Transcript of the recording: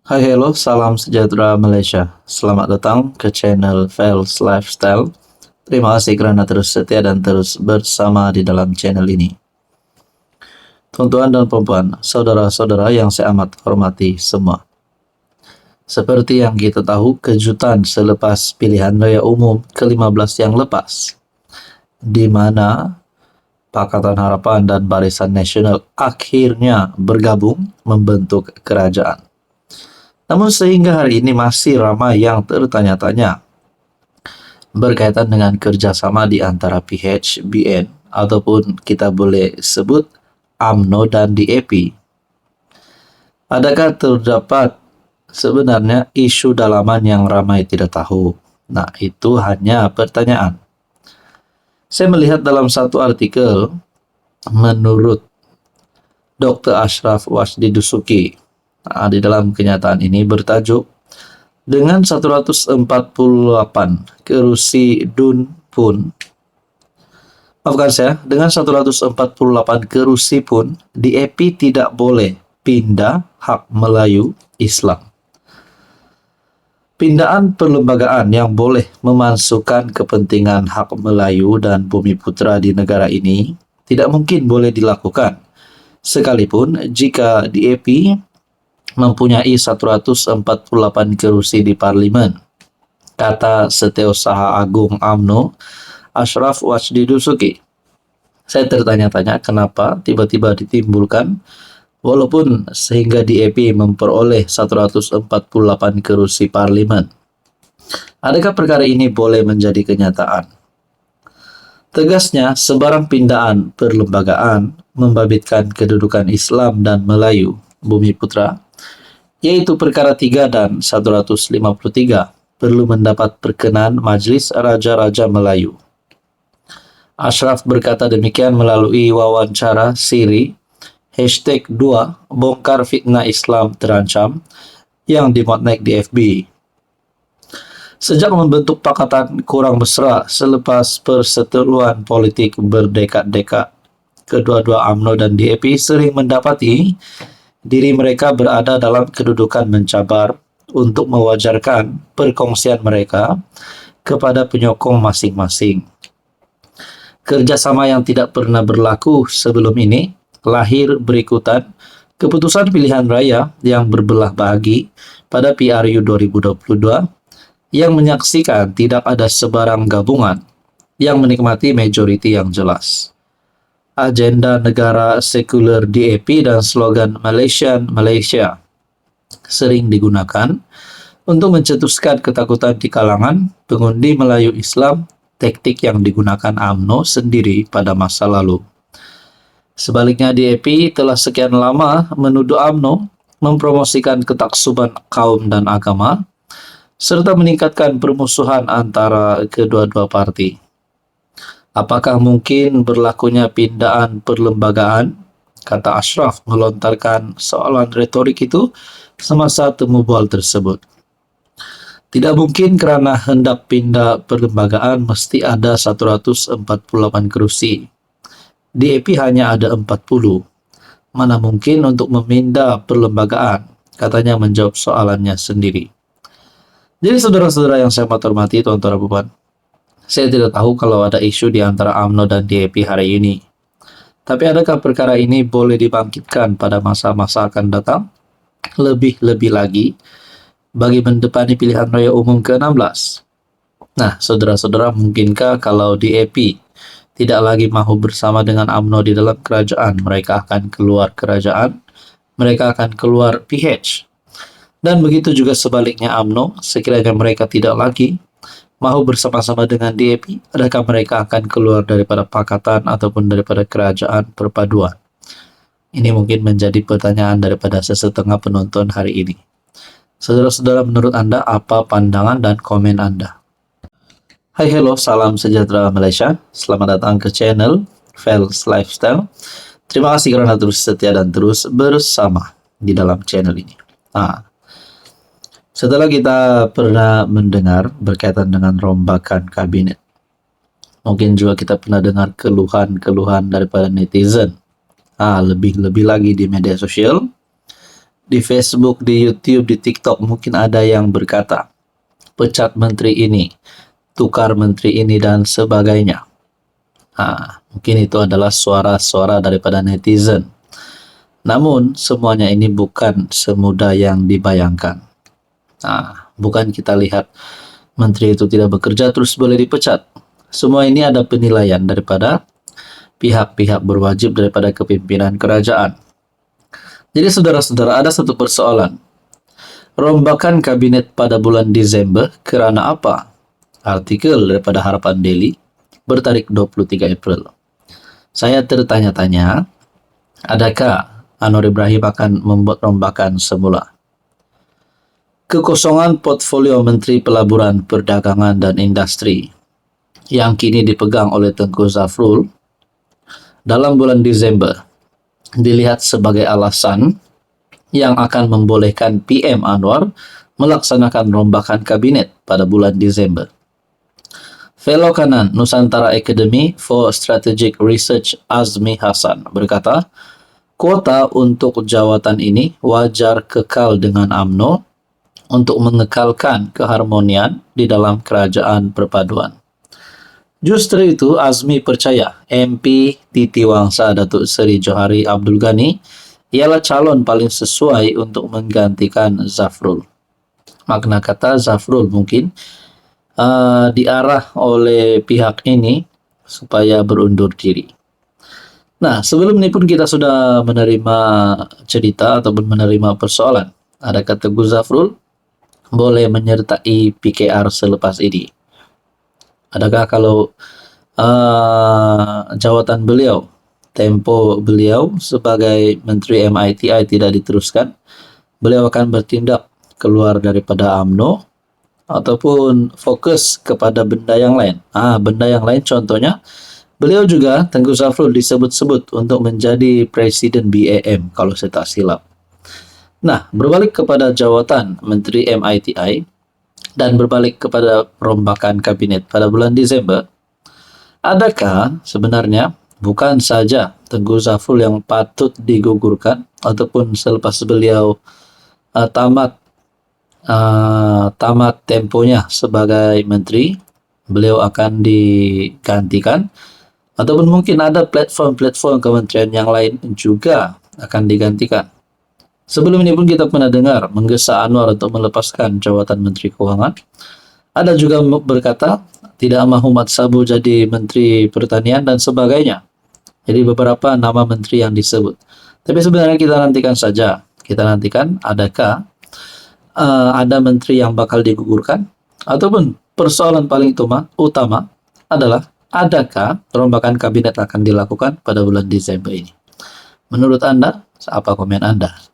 Hai hello, salam sejahtera Malaysia. Selamat datang ke channel Fels Lifestyle. Terima kasih kerana terus setia dan terus bersama di dalam channel ini. Tuan-tuan dan puan-puan, saudara-saudara yang saya amat hormati semua. Seperti yang kita tahu, kejutan selepas pilihan raya umum ke-15 yang lepas, di mana Pakatan Harapan dan Barisan Nasional akhirnya bergabung membentuk kerajaan. Namun sehingga hari ini masih ramai yang tertanya-tanya berkaitan dengan kerjasama di antara PHBN ataupun kita boleh sebut UMNO dan DAP. Adakah terdapat sebenarnya isu dalaman yang ramai tidak tahu? Nah, itu hanya pertanyaan. Saya melihat dalam satu artikel menurut Dr. Ashraf Wasdi Dusuki. Di dalam kenyataan ini bertajuk dengan 148 kerusi DUN pun, dengan 148 kerusi pun, DAP tidak boleh pindah hak Melayu Islam. Pindaan perlembagaan yang boleh memasukkan kepentingan hak Melayu dan Bumiputra di negara ini tidak mungkin boleh dilakukan, sekalipun jika DAP mempunyai 148 kerusi di parlimen, kata Setiausaha Agung UMNO Ashraf Wasdi Dusuki. Saya tertanya-tanya kenapa tiba-tiba ditimbulkan walaupun sehingga DAP memperoleh 148 kerusi parlimen. Adakah perkara ini boleh menjadi kenyataan? Tegasnya, sebarang pindaan perlembagaan membabitkan kedudukan Islam dan Melayu Bumiputra, yaitu perkara 3 dan 153, perlu mendapat perkenan Majlis Raja-Raja Melayu. Ashraf berkata demikian melalui wawancara siri #2 Bongkar Fitnah Islam Terancam yang dimuat naik di FB. Sejak membentuk Pakatan Kurang Mesra selepas perseteruan politik berdekad-dekad, kedua-dua UMNO dan DAP sering mendapati diri mereka berada dalam kedudukan mencabar untuk mewajarkan perkongsian mereka kepada penyokong masing-masing. Kerjasama yang tidak pernah berlaku sebelum ini lahir berikutan keputusan pilihan raya yang berbelah bagi pada PRU 2022 yang menyaksikan tidak ada sebarang gabungan yang menikmati majoriti yang jelas. Agenda negara sekuler DAP dan slogan Malaysian Malaysia sering digunakan untuk mencetuskan ketakutan di kalangan pengundi Melayu Islam, taktik yang digunakan UMNO sendiri pada masa lalu. Sebaliknya, DAP telah sekian lama menuduh UMNO mempromosikan ketaksuban kaum dan agama serta meningkatkan permusuhan antara kedua-dua parti. Apakah mungkin berlakunya pindaan perlembagaan? Kata Ashraf melontarkan soalan retorik itu semasa temu bual tersebut. Tidak mungkin kerana hendak pindah perlembagaan mesti ada 148 kerusi. DAP hanya ada 40. Mana mungkin untuk memindah perlembagaan? Katanya menjawab soalannya sendiri. Jadi saudara-saudara yang saya hormati, tuan-tuan dan puan, saya tidak tahu kalau ada isu di antara UMNO dan DAP hari ini. Tapi adakah perkara ini boleh dibangkitkan pada masa-masa akan datang? Lebih-lebih lagi, bagi mendepani pilihan raya umum ke-16. Nah, saudara-saudara, mungkinkah kalau DAP tidak lagi mahu bersama dengan UMNO di dalam kerajaan, mereka akan keluar kerajaan, mereka akan keluar PH. Dan begitu juga sebaliknya UMNO, sekiranya mereka tidak lagi mahu bersama-sama dengan DAP, adakah mereka akan keluar daripada pakatan ataupun daripada kerajaan perpaduan? Ini mungkin menjadi pertanyaan daripada sesetengah penonton hari ini. Saudara-saudara, menurut Anda, apa pandangan dan komen Anda? Hai hello, salam sejahtera Malaysia. Selamat datang ke channel Fels Lifestyle. Terima kasih kerana terus setia dan terus bersama di dalam channel ini. Setelah kita pernah mendengar berkaitan dengan rombakan kabinet, mungkin juga kita pernah dengar keluhan-keluhan daripada netizen. Lebih-lebih lagi di media sosial, di Facebook, di YouTube, di TikTok mungkin ada yang berkata, pecat menteri ini, tukar menteri ini, dan sebagainya. Mungkin itu adalah suara-suara daripada netizen. Namun, semuanya ini bukan semudah yang dibayangkan. Bukan kita lihat menteri itu tidak bekerja terus boleh dipecat. Semua ini ada penilaian daripada pihak-pihak berwajib daripada kepimpinan kerajaan. Jadi saudara-saudara, ada satu persoalan. Rombakan kabinet pada bulan Desember kerana apa? Artikel daripada Harapan Daily bertarik 23 April. Saya tertanya-tanya, adakah Anwar Ibrahim akan membuat rombakan semula? Kekosongan portfolio Menteri Pelaburan, Perdagangan dan Industri yang kini dipegang oleh Tengku Zafrul dalam bulan Desember dilihat sebagai alasan yang akan membolehkan PM Anwar melaksanakan rombakan kabinet pada bulan Desember. Fellow Kanan Nusantara Academy for Strategic Research Azmi Hasan berkata, kuota untuk jawatan ini wajar kekal dengan UMNO untuk mengekalkan keharmonian di dalam kerajaan perpaduan. Justru itu, Azmi percaya MP Titi Wangsa Datuk Seri Johari Abdul Ghani ialah calon paling sesuai untuk menggantikan Zafrul. Makna kata Zafrul mungkin diarah oleh pihak ini supaya berundur diri. Nah, sebelum ini pun kita sudah menerima cerita ataupun menerima persoalan. Adakah Tengku Zafrul boleh menyertai PKR selepas ini? Adakah kalau jawatan beliau, tempo beliau sebagai Menteri MITI tidak diteruskan, beliau akan bertindak keluar daripada UMNO ataupun fokus kepada benda yang lain? Benda yang lain contohnya, beliau juga, Tengku Zafrul, disebut-sebut untuk menjadi Presiden BAM kalau saya tak silap. Nah, berbalik kepada jawatan Menteri MITI dan berbalik kepada rombakan kabinet pada bulan Desember, adakah sebenarnya bukan saja Tengku Zafrul yang patut digugurkan ataupun selepas beliau tamat temponya sebagai menteri, beliau akan digantikan, ataupun mungkin ada platform-platform kementerian yang lain juga akan digantikan. Sebelum ini pun kita pernah dengar menggesa Anwar untuk melepaskan jawatan Menteri Keuangan. Ada juga berkata tidak mahu Mat Sabu jadi Menteri Pertanian dan sebagainya. Jadi beberapa nama menteri yang disebut. Tapi sebenarnya kita nantikan saja. Kita nantikan adakah ada menteri yang bakal digugurkan, ataupun persoalan paling utama adalah adakah rombakan kabinet akan dilakukan pada bulan Desember ini. Menurut Anda, apa komen Anda?